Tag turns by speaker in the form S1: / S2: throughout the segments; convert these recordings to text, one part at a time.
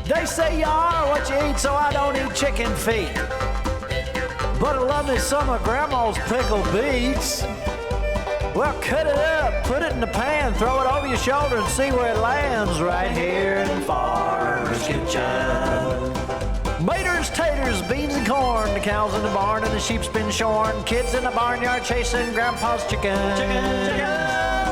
S1: They say you are what you eat, so I don't eat chicken feet. But I love me some of Grandma's pickled beets. Well, cut it up, put it in the pan, throw it over your shoulder and see where it lands right here in Farmer's Kitchen. Maters, taters, beans and corn, the cows in the barn and the sheep's been shorn, kids in the barnyard chasing Grandpa's chicken.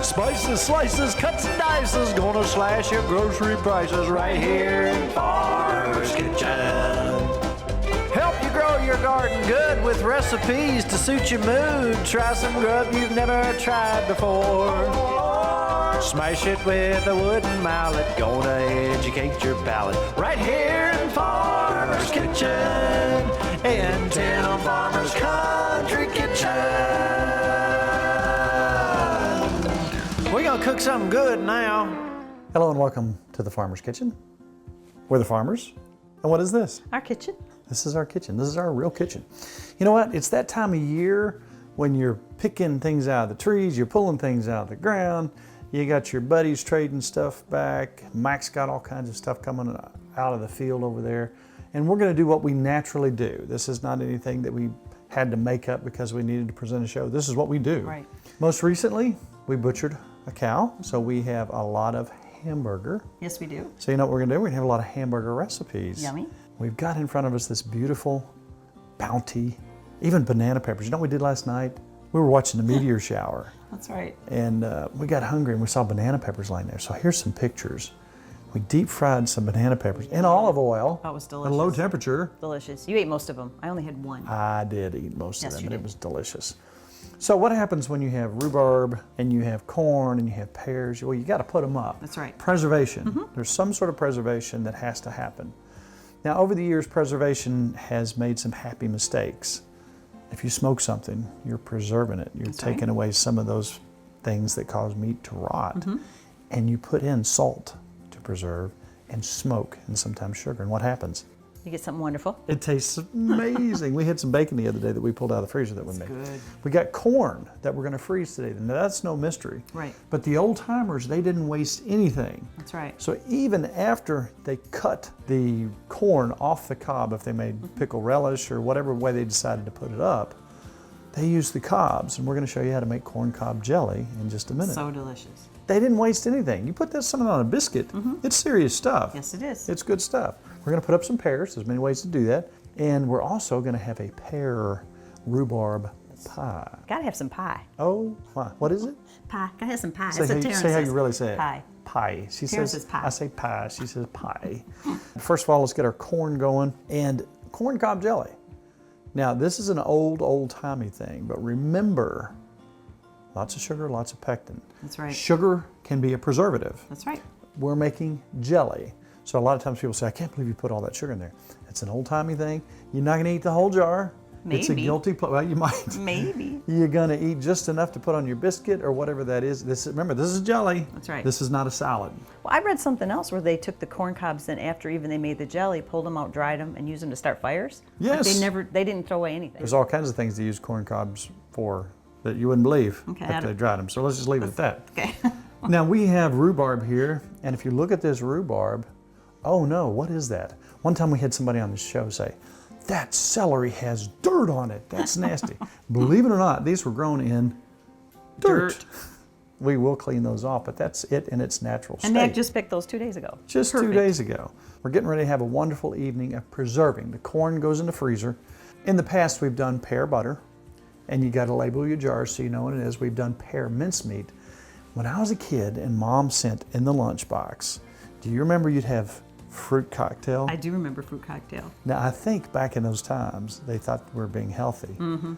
S1: Spices, slices, cuts and dices, gonna slash your grocery prices right here in Farmer's Kitchen. Help you grow your garden good with recipes to suit your mood. Try some grub you've never tried before. Smash it with a wooden mallet, gonna educate your palate. Right here in Farmer's Kitchen, in Tim Farmer's Country Kitchen. We're gonna cook something good now.
S2: Hello and welcome to the Farmer's Kitchen. We're the farmers. And what is this?
S3: Our kitchen.
S2: This is our kitchen. This is our real kitchen. You know what? It's that time of year when you're picking things out of the trees, you're pulling things out of the ground, you got your buddies trading stuff back. Mike's got all kinds of stuff coming out of the field over there. And we're gonna do what we naturally do. This is not anything that we had to make up because we needed to present a show. This is what we do.
S3: Right.
S2: Most recently, we butchered a cow, so we have a lot of hamburger.
S3: Yes, we do.
S2: So you know what we're gonna do? We're gonna have a lot of hamburger recipes.
S3: Yummy.
S2: We've got in front of us this beautiful bounty, even banana peppers. You know what we did last night? We were watching the meteor shower.
S3: That's right.
S2: And we got hungry and we saw banana peppers laying there. So here's some pictures. We deep fried some banana peppers in olive oil.
S3: Oh, it was
S2: at
S3: delicious.
S2: a low temperature.
S3: Delicious. You ate most of them. I only had one.
S2: I did eat most of
S3: Yes,
S2: them,
S3: you
S2: and it
S3: did.
S2: was delicious. So what happens when you have rhubarb and you have corn and you have pears? Well, you got to put them up.
S3: That's right.
S2: Preservation. There's some sort of preservation that has to happen. Now, over the years, preservation has made some happy mistakes. If you smoke something, you're preserving it. You're
S3: That's
S2: taking
S3: right.
S2: away some of those things that cause meat to rot. And you put in salt to preserve and smoke and sometimes sugar. And what happens?
S3: You get something wonderful.
S2: It tastes amazing. We had some bacon the other day that we pulled out of the freezer that we made.
S3: good.
S2: We got corn that we're going to freeze today. Now, that's no mystery.
S3: Right.
S2: But the old timers, they didn't waste anything.
S3: That's right.
S2: So even after they cut the corn off the cob, if they made pickle relish or whatever way they decided to put it up, they used the cobs. And we're going to show you how to make corn cob jelly in just a minute.
S3: So delicious.
S2: They didn't waste anything. You put this something on a biscuit, it's serious stuff.
S3: Yes, it is.
S2: It's good stuff. We're going to put up some pears. There's many ways to do that. And we're also going to have a pear rhubarb pie.
S3: Gotta have some pie.
S2: Oh, my. What is it?
S3: Pie. Gotta have some pie.
S2: Say,
S3: That's
S2: how,
S3: what
S2: you,
S3: Taryn
S2: say how
S3: says.
S2: you really say it.
S3: Pie.
S2: Pie. She
S3: Taryn
S2: says
S3: says pie.
S2: I say pie. She says pie. First of all, let's get our corn going. And corn cob jelly. Now, this is an old-timey thing, but remember, lots of sugar, lots of pectin.
S3: That's right.
S2: Sugar can be a preservative.
S3: That's right.
S2: We're making jelly. So a lot of times people say, I can't believe you put all that sugar in there. It's an old-timey thing. You're not gonna eat the whole jar. It's a
S3: Maybe.
S2: guilty pleasure. Well, you might.
S3: Maybe.
S2: You're gonna eat just enough to put on your biscuit or whatever that is. Remember, this is jelly.
S3: That's right.
S2: This is not a salad.
S3: Well, I read something else where they took the corn cobs and after even they made the jelly, pulled them out, dried them, and used them to start fires. Like
S2: Yes.
S3: they didn't throw away anything.
S2: There's all kinds of things to use corn cobs for that you wouldn't believe
S3: Okay,
S2: if they dried them. So let's just leave it at that.
S3: Okay.
S2: Now we have rhubarb here, and if you look at this rhubarb, oh no, what is that? One time we had somebody on the show say, that celery has dirt on it. That's nasty. Believe it or not, these were grown in dirt. We will clean those off, but that's it in its natural state.
S3: And Mac just picked those 2 days ago.
S2: Just
S3: Perfect.
S2: 2 days ago. We're getting ready to have a wonderful evening of preserving. The corn goes in the freezer. In the past, we've done pear butter, and you got to label your jars so you know what it is. We've done pear mincemeat. When I was a kid and Mom sent in the lunchbox, do you remember you'd have fruit cocktail?
S3: I do remember fruit cocktail.
S2: Now, I think back in those times, they thought we were being healthy.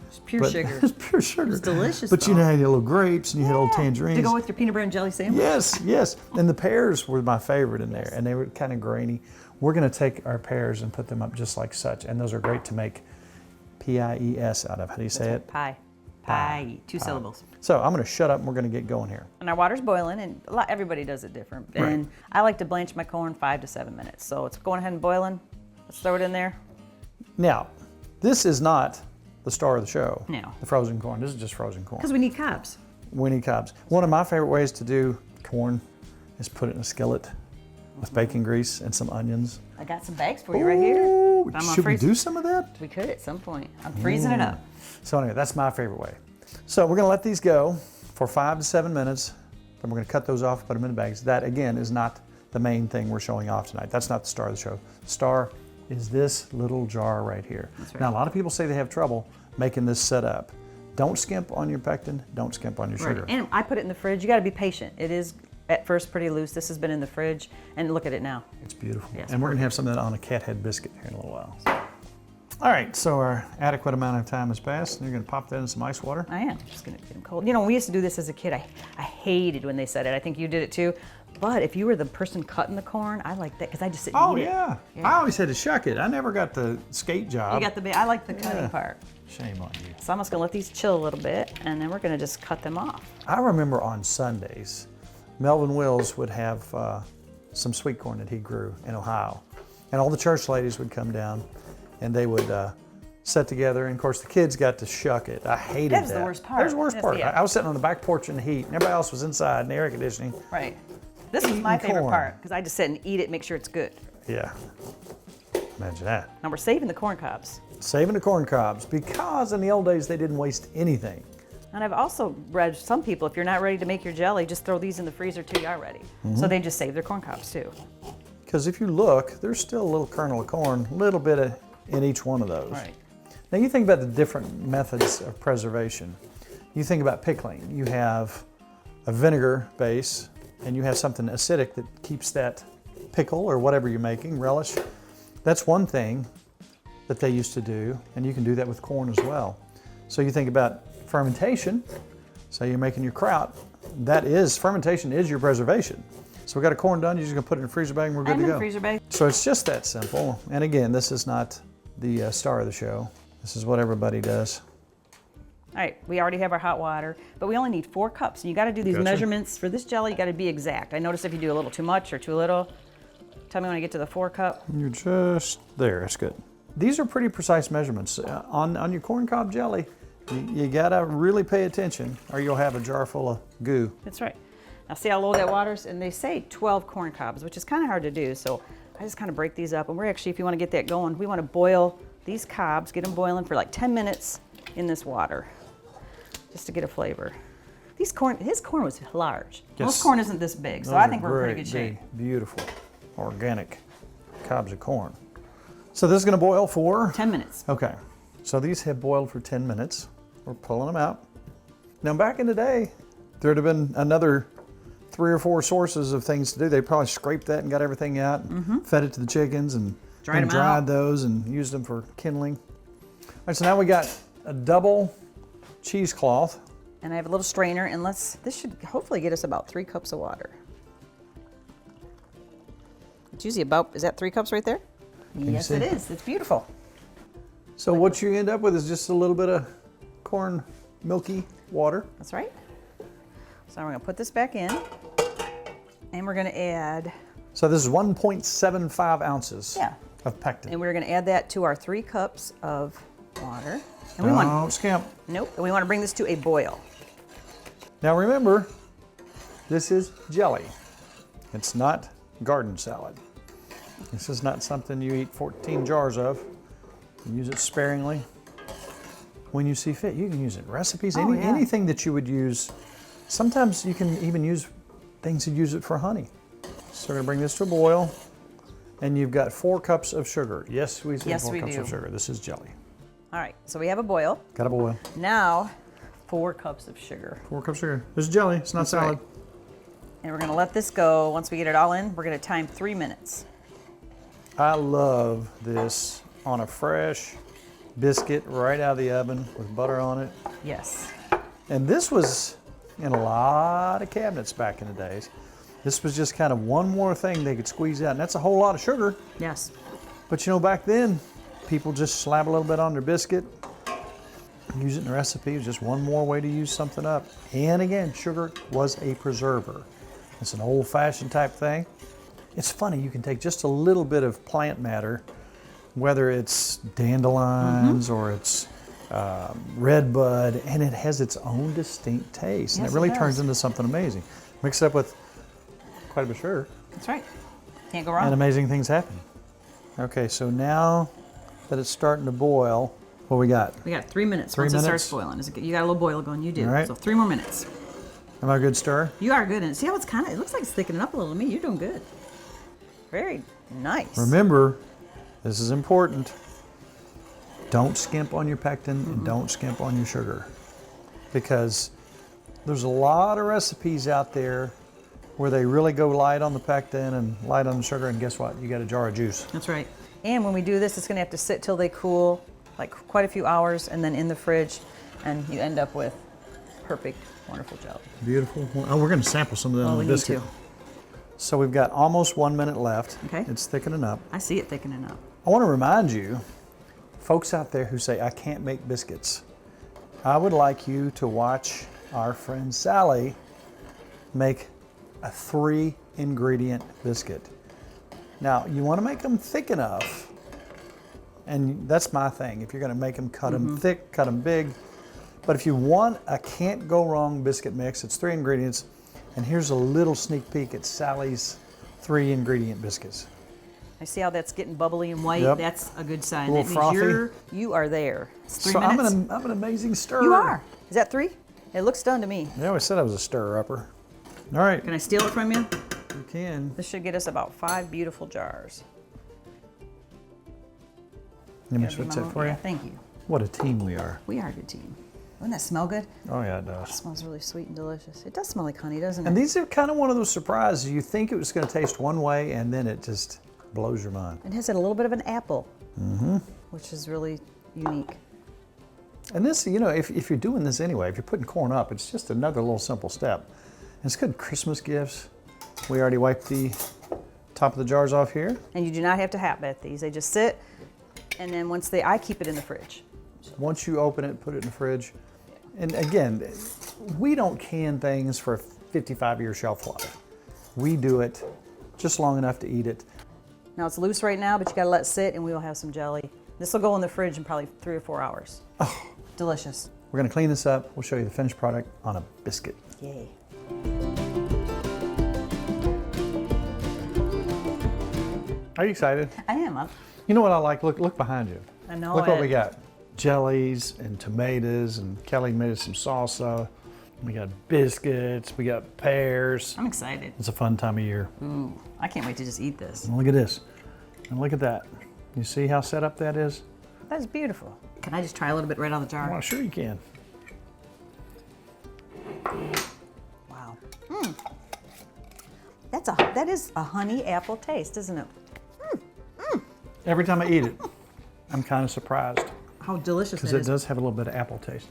S3: It's pure
S2: But
S3: sugar.
S2: It's pure sugar.
S3: It's delicious,
S2: But you
S3: though.
S2: know, you had little grapes and you had little tangerines.
S3: To go with your peanut butter and jelly sandwich.
S2: Yes, yes. And the pears were my favorite in there, and they were kind of grainy. We're going to take our pears and put them up just like such, and those are great to make P-I-E-S out of. How do you say it?
S3: Pie. Pie. Two syllables.
S2: So I'm going to shut up and we're going to get going here.
S3: And our water's boiling, and everybody does it different.
S2: Right.
S3: And I like to blanch my corn 5 to 7 minutes. So it's going ahead and boiling. Let's throw it in there.
S2: Now, this is not the star of the show.
S3: No.
S2: The frozen corn. This is just frozen corn.
S3: Because we need cobs.
S2: Winnie cobs. One of my favorite ways to do corn is put it in a skillet with bacon grease and some onions.
S3: I got some bags for you right here.
S2: Ooh,
S3: I'm gonna
S2: should we
S3: freeze-
S2: do some of that?
S3: We could at some point. I'm freezing it up.
S2: So anyway, that's my favorite way. So we're gonna let these go for 5 to 7 minutes. Then we're gonna cut those off, put them in the bags. That again is not the main thing we're showing off tonight. That's not the star of the show. The star is this little jar right here.
S3: That's right.
S2: Now a lot of people say they have trouble making this set up. Don't skimp on your pectin, don't skimp on your sugar.
S3: Right. And I put it in the fridge. You got to be patient. It is at first pretty loose. This has been in the fridge, and look at it now.
S2: It's beautiful.
S3: Yes,
S2: and we're gonna have some of that on a cat head biscuit here in a little while. All right, so our adequate amount of time has passed, and you're gonna pop that in some ice water.
S3: I am just gonna get them cold. You know, when we used to do this as a kid, I hated when they said it. I think you did it too. But if you were the person cutting the corn, I like that because I just sit and
S2: Oh
S3: eat it.
S2: yeah.
S3: Yeah.
S2: I always had to shuck it. I never got the skate job.
S3: You got I like the cutting
S2: Yeah.
S3: part.
S2: Shame on you.
S3: So I'm just gonna let these chill a little bit, and then we're gonna just cut them off.
S2: I remember on Sundays, Melvin Wills would have some sweet corn that he grew in Ohio. And all the church ladies would come down and they would sit together. And of course the kids got to shuck it. I hated that.
S3: That was the worst part.
S2: That was the worst
S3: Yes,
S2: part.
S3: yeah.
S2: I was sitting on the back porch in the heat and everybody else was inside in the air conditioning.
S3: Right. This is my
S2: Eating
S3: favorite
S2: corn.
S3: part because I just sit and eat it, make sure it's good.
S2: Yeah, imagine that.
S3: Now we're saving the corn cobs.
S2: Saving the corn cobs because in the old days they didn't waste anything.
S3: And I've also read some people, if you're not ready to make your jelly, just throw these in the freezer till you are ready.
S2: Mm-hmm.
S3: So they just save their corn cobs too.
S2: Because if you look, there's still a little kernel of corn, a little bit in each one of those.
S3: Right.
S2: Now you think about the different methods of preservation. You think about pickling. You have a vinegar base and you have something acidic that keeps that pickle or whatever you're making, relish. That's one thing that they used to do, and you can do that with corn as well. So you think about fermentation. So you're making your kraut. Fermentation is your preservation. So we got a corn done, you're just gonna put it in a freezer bag and we're good
S3: I'm
S2: to
S3: in
S2: go.
S3: the freezer bag.
S2: So it's just that simple. And again, this is not the star of the show. This is what everybody does.
S3: All right, we already have our hot water, but we only need 4 cups. And you got to do these
S2: Gotcha.
S3: measurements for this jelly. You got to be exact. I notice if you do a little too much or too little. Tell me when I get to the 4 cup.
S2: You're just there, that's good. These are pretty precise measurements. On your corn cob jelly, you gotta really pay attention or you'll have a jar full of goo.
S3: That's right. Now see how low that water's? And they say 12 corn cobs, which is kind of hard to do. So I just kind of break these up. And we're actually, if you want to get that going, we want to boil these cobs, get them boiling for like 10 minutes in this water, just to get a flavor. His corn was large.
S2: Yes.
S3: Most corn isn't this big, so
S2: Those
S3: I
S2: are
S3: think we're in pretty good
S2: great,
S3: shape.
S2: big, beautiful, organic cobs of corn. So this is gonna boil for?
S3: 10 minutes.
S2: Okay, so these have boiled for 10 minutes. We're pulling them out. Now back in the day, there'd have been another 3 or 4 sources of things to do. They probably scraped that and got everything out, and fed it to the chickens and
S3: Dried 'em
S2: dried
S3: out.
S2: those and used them for kindling. All right, so now we got a double cheesecloth.
S3: And I have a little strainer, and this should hopefully get us about 3 cups of water. It's usually is that 3 cups right there?
S2: you
S3: Yes,
S2: see?
S3: it is. It's beautiful.
S2: So what you end up with is just a little bit of corn milky water.
S3: That's right. So we're gonna put this back in, and we're gonna add,
S2: So this is 1.75 ounces
S3: Yeah.
S2: of pectin.
S3: and we're gonna add that to our 3 cups of water. And we want,
S2: Don't skimp.
S3: nope, and we wanna bring this to a boil.
S2: Now remember, this is jelly. It's not garden salad. This is not something you eat 14 jars of. You use it sparingly when you see fit. You can use it in recipes,
S3: Oh, yeah.
S2: anything that you would use. Sometimes you can even use things that use it for honey. So we're gonna bring this to a boil, and you've got 4 cups of sugar. Yes, we said
S3: Yes,
S2: 4
S3: we
S2: cups
S3: do.
S2: of sugar. This is jelly.
S3: All right, so we have a boil.
S2: Got a boil.
S3: Now, 4 cups of sugar.
S2: 4 cups of sugar. This is jelly. It's not
S3: That's
S2: salad.
S3: right. And we're gonna let this go. Once we get it all in, we're gonna time 3 minutes.
S2: I love this on a fresh biscuit right out of the oven with butter on it.
S3: Yes.
S2: And this was in a lot of cabinets back in the days. This was just kind of one more thing they could squeeze out. And that's a whole lot of sugar.
S3: Yes.
S2: But you know, back then, people just slap a little bit on their biscuit, use it in a recipe. It was just one more way to use something up. And again, sugar was a preserver. It's an old-fashioned type thing. It's funny, you can take just a little bit of plant matter, whether it's dandelions or it's red bud, and it has its own distinct taste. And
S3: Yes,
S2: it really
S3: it
S2: turns
S3: does.
S2: into something amazing. Mix it up with quite a bit of sugar.
S3: That's right. Can't go wrong.
S2: And amazing things happen. Okay, so now that it's starting to boil, what we got?
S3: We got 3 minutes
S2: 3
S3: once it
S2: minutes?
S3: starts boiling. You got a little boil going, you do.
S2: All right.
S3: So 3 more minutes.
S2: Am I a good stir?
S3: You are good. And see how it's kind of, it looks like it's thickening up a little to me. You're doing good. Very nice.
S2: Remember, this is important. Don't skimp on your pectin and don't skimp on your sugar, because there's a lot of recipes out there where they really go light on the pectin and light on the sugar, and guess what? You got a jar of juice.
S3: That's right. And when we do this, it's going to have to sit till they cool, like quite a few hours, and then in the fridge, and you end up with perfect, wonderful jelly.
S2: Beautiful. Oh, we're going to sample some of that on
S3: we
S2: the
S3: need
S2: biscuit.
S3: to.
S2: So we've got almost 1 minute left.
S3: Okay.
S2: It's thickening up.
S3: I see it thickening up.
S2: I want to remind you, folks out there who say, I can't make biscuits, I would like you to watch our friend Sally make a 3-ingredient biscuit. Now, you want to make them thick enough, and that's my thing. If you're going to make them, cut them thick, cut them big. But if you want a can't go wrong biscuit mix, it's 3 ingredients. And here's a little sneak peek at Sally's 3-ingredient biscuits.
S3: I see how that's getting bubbly and white.
S2: Yep.
S3: That's a good sign.
S2: A
S3: That
S2: little
S3: means
S2: frothy.
S3: you are there. It's 3
S2: So
S3: minutes.
S2: I'm an amazing stirrer.
S3: You are. Is that 3? It looks done to me.
S2: They always said I was a stirrer-upper. All right,
S3: Can I steal it from you?
S2: you can.
S3: This should get us about 5 beautiful jars.
S2: Let me
S3: Gotta be
S2: switch
S3: my
S2: that
S3: own-
S2: for
S3: yeah,
S2: you.
S3: thank you.
S2: What a team we are.
S3: We are a good team. Doesn't that smell good?
S2: Oh yeah, it
S3: It
S2: does.
S3: smells really sweet and delicious. It does smell like honey, doesn't it?
S2: And these are kind of one of those surprises. You think it was going to taste one way, and then it just blows your mind.
S3: It has a little bit of an apple, which is really unique.
S2: And this, you know, if you're doing this anyway, if you're putting corn up, it's just another little simple step. And it's good Christmas gifts. We already wiped the top of the jars off here.
S3: And you do not have to hot bet these. They just sit, and then once I keep it in the fridge.
S2: Once you open it, put it in the fridge. And again, we don't can things for a 55-year shelf life. We do it just long enough to eat it.
S3: Now it's loose right now, but you gotta let it sit, and we will have some jelly. This will go in the fridge in probably 3 or 4 hours. Oh, delicious.
S2: We're gonna clean this up. We'll show you the finished product on a biscuit.
S3: Yay.
S2: Are you excited?
S3: I am.
S2: You know what I like? Look behind you.
S3: I know
S2: Look what
S3: it.
S2: we got. Jellies and tomatoes, and Kelly made us some salsa. We got biscuits, we got pears.
S3: I'm excited.
S2: It's a fun time of year.
S3: Ooh, I can't wait to just eat this.
S2: And look at this. And look at that. You see how set up that is?
S3: That's beautiful. Can I just try a little bit right out of the jar?
S2: Well, sure you can.
S3: Wow. That is a honey apple taste, isn't it?
S2: Every time I eat it, I'm kind of surprised
S3: How delicious
S2: because
S3: that
S2: it
S3: is.
S2: does have a little bit of apple taste.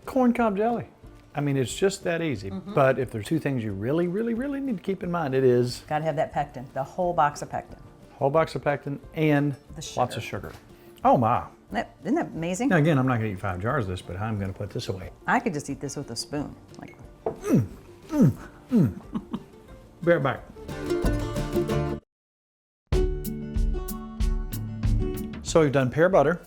S2: Corn cob jelly. I mean, it's just that easy. But if there's 2 things you really, really, really need to keep in mind, it is
S3: Gotta have that pectin, the whole box of pectin.
S2: whole box of pectin and
S3: The
S2: lots of sugar. Oh my.
S3: Isn't that amazing?
S2: Now again, I'm not gonna eat 5 jars of this, but I'm gonna put this away.
S3: I could just eat this with a spoon. Like,
S2: Be right back. So we've done pear butter.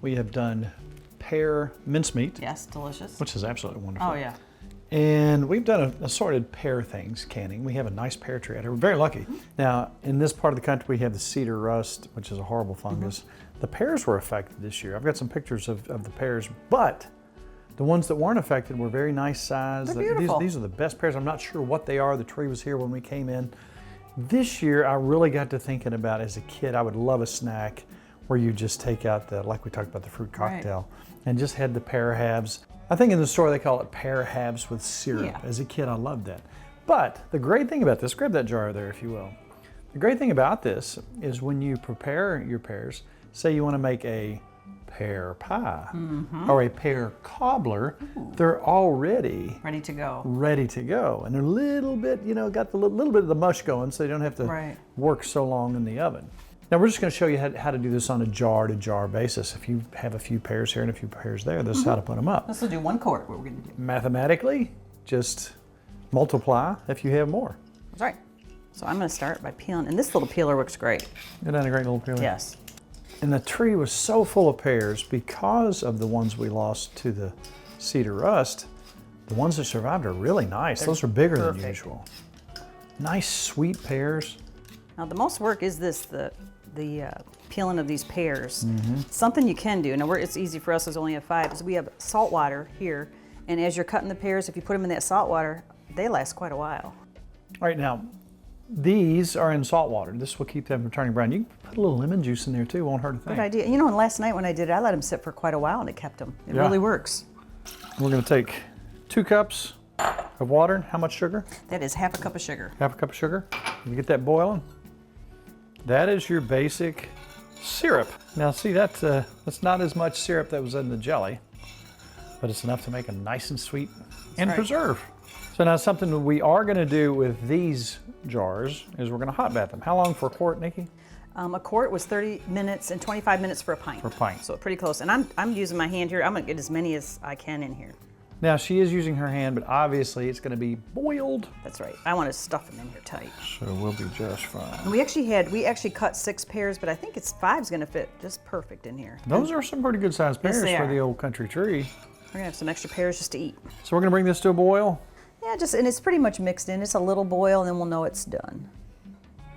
S2: We have done pear mincemeat,
S3: yes, delicious.
S2: which is absolutely wonderful.
S3: Oh yeah.
S2: And we've done assorted pear things, canning. We have a nice pear tree out here. We're very lucky. Now, in this part of the country, we have the cedar rust, which is a horrible fungus. The pears were affected this year. I've got some pictures of the pears, but the ones that weren't affected were very nice size.
S3: They're beautiful.
S2: These are the best pears. I'm not sure what they are. The tree was here when we came in. This year, I really got to thinking about, as a kid, I would love a snack where you just take out like we talked about, the fruit cocktail, and just had the pear halves. I think in the store they call it pear halves with syrup.
S3: Yeah.
S2: As a kid, I loved that. But the great thing about this, grab that jar there if you will. The great thing about this is when you prepare your pears, say you want to make a pear pie or a pear cobbler, they're already
S3: Ready to go.
S2: ready to go. And they're a little bit, you know, got the little bit of the mush going, so you don't have to
S3: Right.
S2: work so long in the oven. Now we're just going to show you how to do this on a jar-to-jar basis. If you have a few pears here and a few pears there, this is how to put them up.
S3: This will do 1 quart, what we're gonna do.
S2: Mathematically, just multiply if you have more.
S3: That's right. So I'm gonna start by peeling, and this little peeler works great.
S2: Isn't that a great little peeler?
S3: Yes.
S2: And the tree was so full of pears because of the ones we lost to the cedar rust. The ones that survived are really nice. Those are bigger than
S3: perfect.
S2: usual. Nice sweet pears.
S3: Now the most work is this, the peeling of these pears. Something you can do, now it's easy for us as only have 5, is we have salt water here, and as you're cutting the pears, if you put them in that salt water, they last quite a while.
S2: All right, now, these are in salt water. This will keep them from turning brown. You can put a little lemon juice in there too, won't hurt a thing.
S3: Good idea. You know, and last night when I did it, I let them sit for quite a while and it kept them. It really works.
S2: We're gonna take 2 cups of water. How much sugar?
S3: That is half a cup of sugar.
S2: Half a cup of sugar. You get that boiling. That is your basic syrup. Now see, that's not as much syrup that was in the jelly, but it's enough to make them nice and sweet and preserve. So now something that we are gonna do with these jars is we're gonna hot bath them. How long for a quart, Nikki?
S3: A quart was 30 minutes and 25 minutes for a pint.
S2: For a pint.
S3: So pretty close. And I'm using my hand here. I'm gonna get as many as I can in here.
S2: Now she is using her hand, but obviously it's gonna be boiled.
S3: That's right. I want to stuff them in here tight.
S2: So we'll be just fine.
S3: And we actually cut 6 pears, but I think it's 5's gonna fit just perfect in here.
S2: Those are some pretty good sized pears for the old country tree.
S3: We're gonna have some extra pears just to eat.
S2: So we're gonna bring this to a boil.
S3: Yeah, and it's pretty much mixed in. It's a little boil and then we'll know it's done.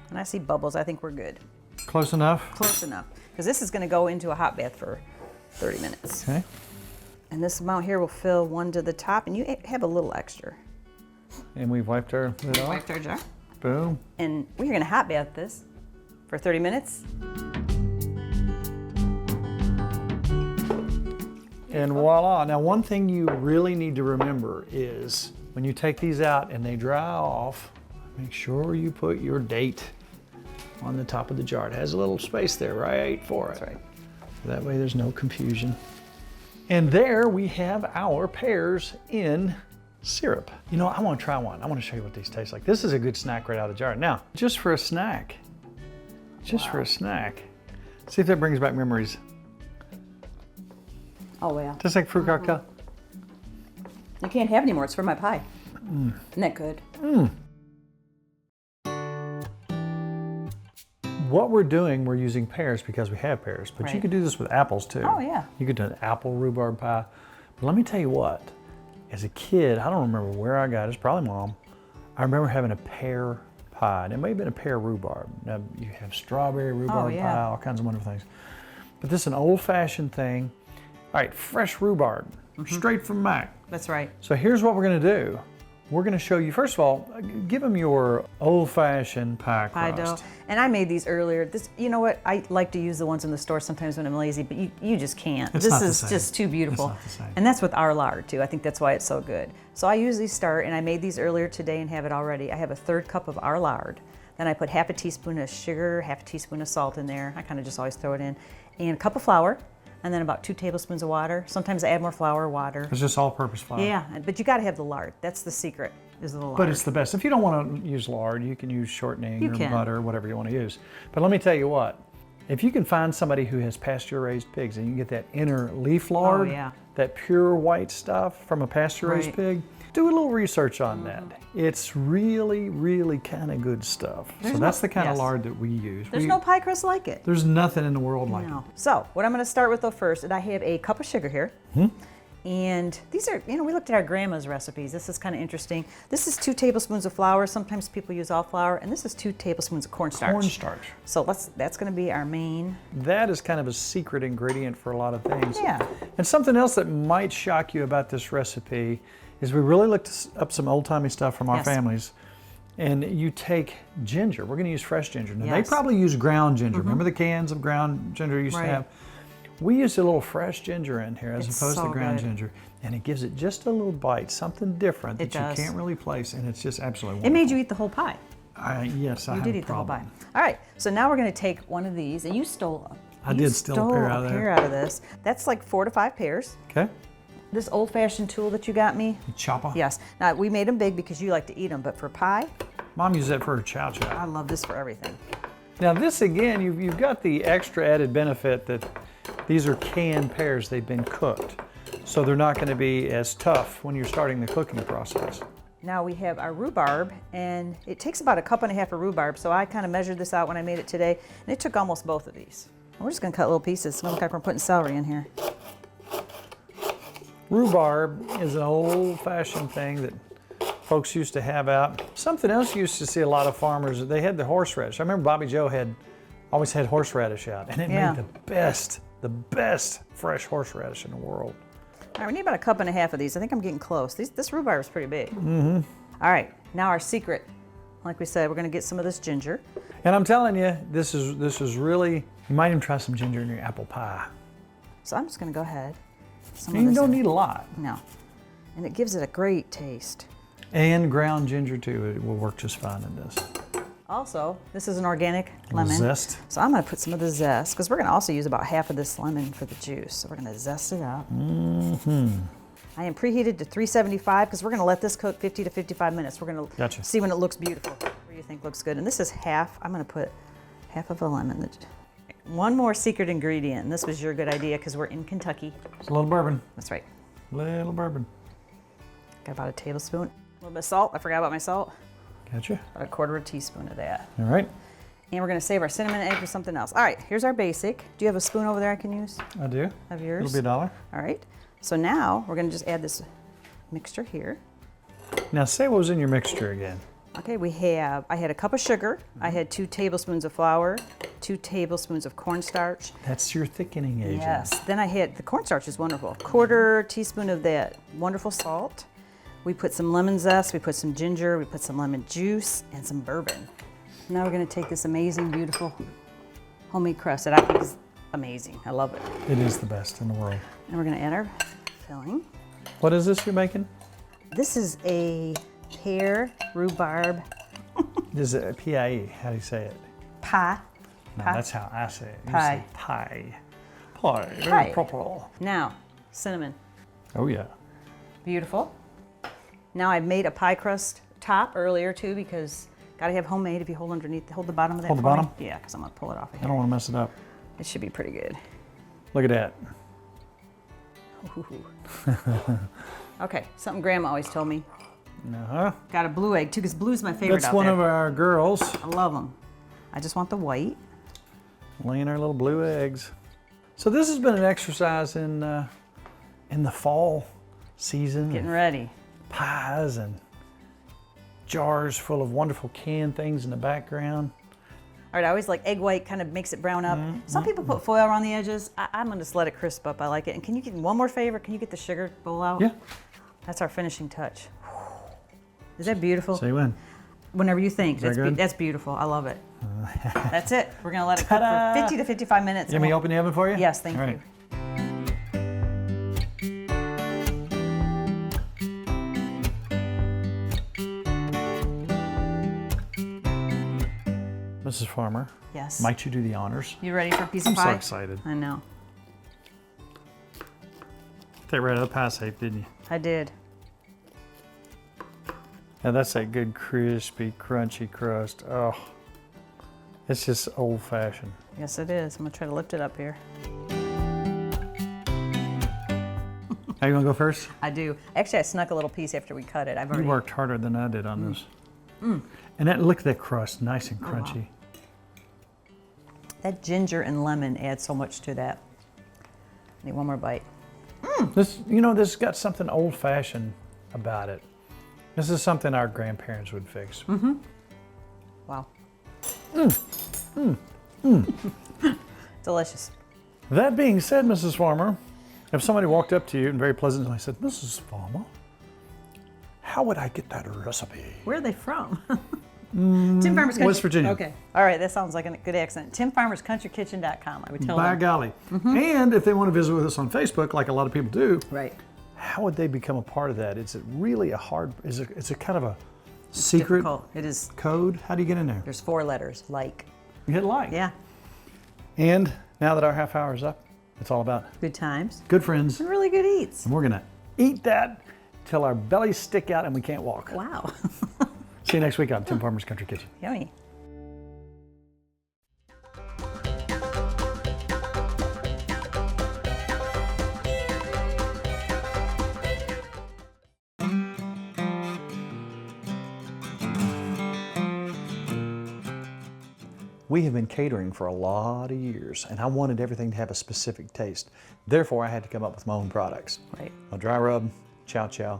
S3: And I see bubbles, I think we're good.
S2: Close enough?
S3: Close enough. Because this is gonna go into a hot bath for 30 minutes.
S2: Okay.
S3: And this amount here will fill 1 to the top, and you have a little extra.
S2: And we've wiped our lid off.
S3: Wiped our jar.
S2: Boom.
S3: And we're gonna hot bath this for 30 minutes.
S2: And voila. Now one thing you really need to remember is when you take these out and they dry off, make sure you put your date on the top of the jar. It has a little space there, right for it.
S3: That's right.
S2: That way there's no confusion. And there we have our pears in syrup. You know, I want to try one. I want to show you what these taste like. This is a good snack right out of the jar. Now, just for a snack. Just for a snack. See if that brings back memories.
S3: Oh, yeah.
S2: Just like fruit cocktail.
S3: You can't have any more. It's for my pie. Isn't that good?
S2: What we're doing, we're using pears because we have pears, but you could do this with apples too.
S3: Oh, yeah.
S2: You could do an apple rhubarb pie. But let me tell you what, as a kid, I don't remember where I got it, it's probably Mom. I remember having a pear pie, and it may have been a pear rhubarb. Now you have strawberry rhubarb pie, all kinds of wonderful things. But this is an old-fashioned thing. All right, fresh rhubarb, straight from Mac.
S3: That's right.
S2: So here's what we're gonna do. We're gonna show you, first of all, give them your old-fashioned pie crust.
S3: Pie dough. And I made these earlier. You know what? I like to use the ones in the store sometimes when I'm lazy, but you just can't.
S2: It's not the
S3: This is
S2: same.
S3: just too beautiful.
S2: It's not the same.
S3: And that's with our lard too. I think that's why it's so good. So I usually start, and I made these earlier today and have it already. I have a 1/3 cup of our lard. Then I put half a teaspoon of sugar, half a teaspoon of salt in there. I kind of just always throw it in. And a cup of flour, and then about 2 tablespoons of water. Sometimes I add more flour or water.
S2: It's just all-purpose flour.
S3: Yeah, but you gotta have the lard. That's the secret, is the lard.
S2: But it's the best. If you don't want to use lard, you can use shortening or butter, whatever you want to use. But let me tell you what, if you can find somebody who has pasture-raised pigs and you can get that inner leaf lard, that pure white stuff from a pasture-raised pig, do a little research on that. It's really, really kind of good stuff. So that's the kind of lard that we use.
S3: There's no pie crust like it.
S2: There's nothing in the world like it.
S3: So what I'm going to start with though first, and I have a cup of sugar here. And these are, we looked at our grandma's recipes. This is kind of interesting. This is 2 tablespoons of flour. Sometimes people use all flour. And this is 2 tablespoons of cornstarch.
S2: Cornstarch.
S3: So that's going to be our main.
S2: That is kind of a secret ingredient for a lot of things.
S3: Yeah.
S2: And something else that might shock you about this recipe is we really looked up some old-timey stuff from our families. And you take ginger. We're going to use fresh ginger. Now, they probably use ground ginger. Remember the cans of ground ginger you used to have? We used a little fresh ginger in here as opposed to ground ginger. And it gives it just a little bite, something different that you can't really place. And it's just absolutely wonderful.
S3: It made you eat the whole pie.
S2: Yes, I
S3: You did eat the whole pie. All right, so now we're going to take one of these. And you stole
S2: I did steal a pear out of there.
S3: out of this. That's like 4 to 5 pears.
S2: Okay.
S3: This old-fashioned tool that you got me.
S2: The chopper?
S3: Yes. Now, we made them big because you like to eat them, but for pie,
S2: Mom used that for her chow chow.
S3: I love this for everything.
S2: Now this again, you've got the extra added benefit that these are canned pears. They've been cooked. So they're not going to be as tough when you're starting the cooking process.
S3: Now we have our rhubarb, and it takes about 1.5 cups of rhubarb, so I kind of measured this out when I made it today, and it took almost both of these. We're just going to cut little pieces. It's going to look like we're putting celery in here.
S2: Rhubarb is an old-fashioned thing that folks used to have out. Something else you used to see a lot of farmers, they had the horseradish. I remember Bobby Joe always had horseradish out, and it made the best fresh horseradish in the world.
S3: All right, we need about 1.5 cups of these. I think I'm getting close. This rhubarb is pretty big. Mm-hmm. All right, now our secret. Like we said, we're gonna get some of this ginger.
S2: And I'm telling you, this is really, you might even try some ginger in your apple pie.
S3: So I'm just gonna go ahead.
S2: And you don't need a lot.
S3: No. And it gives it a great taste.
S2: And ground ginger too, it will work just fine in this.
S3: Also, this is an organic lemon.
S2: Zest.
S3: So I'm gonna put some of the zest, because we're gonna also use about half of this lemon for the juice. So we're gonna zest it up.
S2: Mm-hmm.
S3: I am preheated to 375 because we're gonna let this cook 50 to 55 minutes. We're gonna see when it looks beautiful, what you think looks good. And this is half, I'm gonna put half of a lemon. One more secret ingredient, and this was your good idea because we're in Kentucky.
S2: It's a little bourbon.
S3: That's right.
S2: Little bourbon.
S3: Got about a tablespoon. A little bit of salt, I forgot about my salt.
S2: Gotcha.
S3: About 1/4 teaspoon of that.
S2: All right.
S3: And we're gonna save our cinnamon egg for something else. All right, here's our basic. Do you have a spoon over there I can use?
S2: I do.
S3: Of yours?
S2: It'll be $1.
S3: All right. So now we're gonna just add this mixture here.
S2: Now say what was in your mixture again.
S3: Okay, I had a cup of sugar, I had 2 tablespoons of flour, 2 tablespoons of cornstarch.
S2: That's your thickening agent.
S3: Yes, then I had, the cornstarch is wonderful, 1/4 teaspoon of that wonderful salt. We put some lemon zest, we put some ginger, we put some lemon juice, and some bourbon. Now we're gonna take this amazing, beautiful homemade crust that I think is amazing. I love it.
S2: It is the best in the world.
S3: And we're gonna add our filling.
S2: What is this you're making?
S3: This is a pear rhubarb
S2: This is a P-I-E. How do you say it?
S3: pie.
S2: No,
S3: Pie.
S2: that's how I say it. You
S3: Pie.
S2: say pie. Pie. Very
S3: Pie.
S2: proper.
S3: Now, cinnamon.
S2: Oh yeah.
S3: Beautiful. Now I've made a pie crust top earlier too because gotta have homemade. If you hold underneath, hold the bottom of that.
S2: Hold the
S3: for me.
S2: bottom?
S3: Yeah, because I'm gonna pull it off of
S2: I
S3: here.
S2: don't want to mess it up.
S3: It should be pretty good.
S2: Look at that.
S3: Okay, something Grandma always told me.
S2: Uh-huh.
S3: Got a blue egg too, because blue's my favorite
S2: That's
S3: out
S2: one
S3: there.
S2: of our girls
S3: I love them. I just want the white.
S2: laying our little blue eggs. So this has been an exercise in the fall season.
S3: Getting ready.
S2: Pies and jars full of wonderful canned things in the background.
S3: All right, I always like egg white, kind of makes it brown up. Some people put foil around the edges. I'm gonna just let it crisp up. I like it. And can you get one more favor? Can you get the sugar bowl out?
S2: Yeah.
S3: That's our finishing touch. Is that beautiful?
S2: Say when.
S3: Whenever you think.
S2: that good?
S3: That's beautiful. I love it. That's it. We're gonna let it cook for 50 to 55 minutes.
S2: You want me to open the oven for you?
S3: Yes, thank
S2: All
S3: you.
S2: right. Mrs. Farmer,
S3: Yes.
S2: might you do the honors?
S3: You ready for a piece of
S2: I'm so
S3: pie?
S2: excited.
S3: I know.
S2: Take right out of the pie safe, didn't you?
S3: I did.
S2: Now that's that good crispy, crunchy crust. Oh, it's just old fashioned.
S3: Yes, it is. I'm gonna try to lift it up here.
S2: Are you gonna go first?
S3: I do. Actually, I snuck a little piece after we cut it. I've
S2: You
S3: already.
S2: worked harder than I did on this. And that, look at that crust, nice and crunchy.
S3: That ginger and lemon add so much to that. Need one more bite.
S2: This, you know, this has got something old fashioned about it. This is something our grandparents would fix.
S3: Wow. Delicious.
S2: That being said, Mrs. Farmer, if somebody walked up to you and very pleasantly said, Mrs. Farmer, how would I get that recipe?
S3: Where are they from? Tim Farmer's Country.
S2: West Virginia.
S3: Okay. All right, that sounds like a good accent. TimFarmersCountryKitchen.com. I would tell
S2: By
S3: them.
S2: golly. And if they want to visit with us on Facebook, like a lot of people do,
S3: Right.
S2: how would they become a part of that? Is it really a hard, it's a kind of a secret
S3: Difficult. It is.
S2: code? How do you get in there?
S3: There's 4 letters. Like.
S2: You hit like.
S3: Yeah.
S2: And now that our half hour is up, it's all about
S3: Good times.
S2: good friends.
S3: And really good eats.
S2: And we're going to eat that till our bellies stick out and we can't walk.
S3: Wow.
S2: See you next week on Tim Farmer's Country Kitchen.
S3: Yummy.
S2: We have been catering for a lot of years, and I wanted everything to have a specific taste. Therefore, I had to come up with my own products.
S3: Right.
S2: A dry rub, chow chow,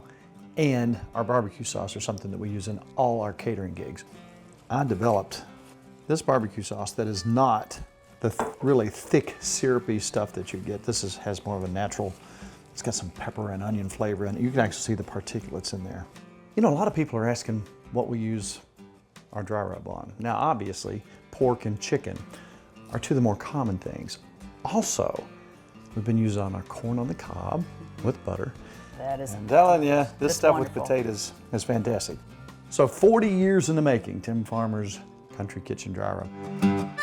S2: And our barbecue sauce are something that we use in all our catering gigs. I developed this barbecue sauce that is not the really thick, syrupy stuff that you get. This has more of a natural, it's got some pepper and onion flavor in it. You can actually see the particulates in there. You know, a lot of people are asking what we use our dry rub on. Now, obviously, pork and chicken are two of the more common things. Also, we've been using on our corn on the cob with butter.
S3: That is.
S2: I'm telling you, this
S3: That's
S2: stuff
S3: wonderful.
S2: with potatoes is fantastic. So 40 years in the making, Tim Farmer's Country Kitchen Dry Rub.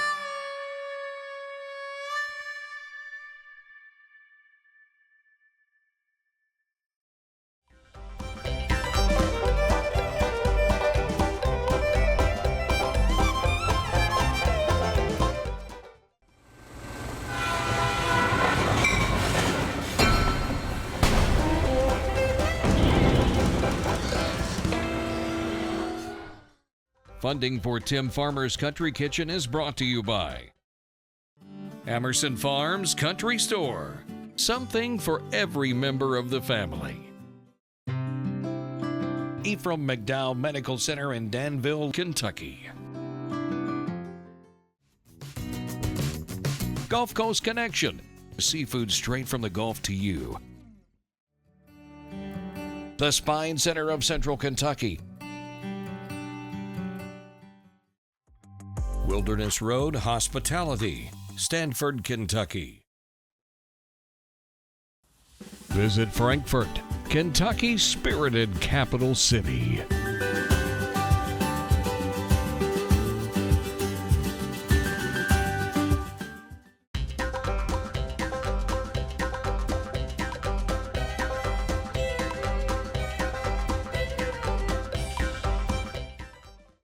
S4: Funding for Tim Farmer's Country Kitchen is brought to you by Emerson Farms Country Store. Something for every member of the family. Ephraim McDowell Medical Center in Danville, Kentucky. Gulf Coast Connection. Seafood straight from the Gulf to you. The Spine Center of Central Kentucky. Wilderness Road Hospitality, Stanford, Kentucky. Visit Frankfort, Kentucky's spirited capital city.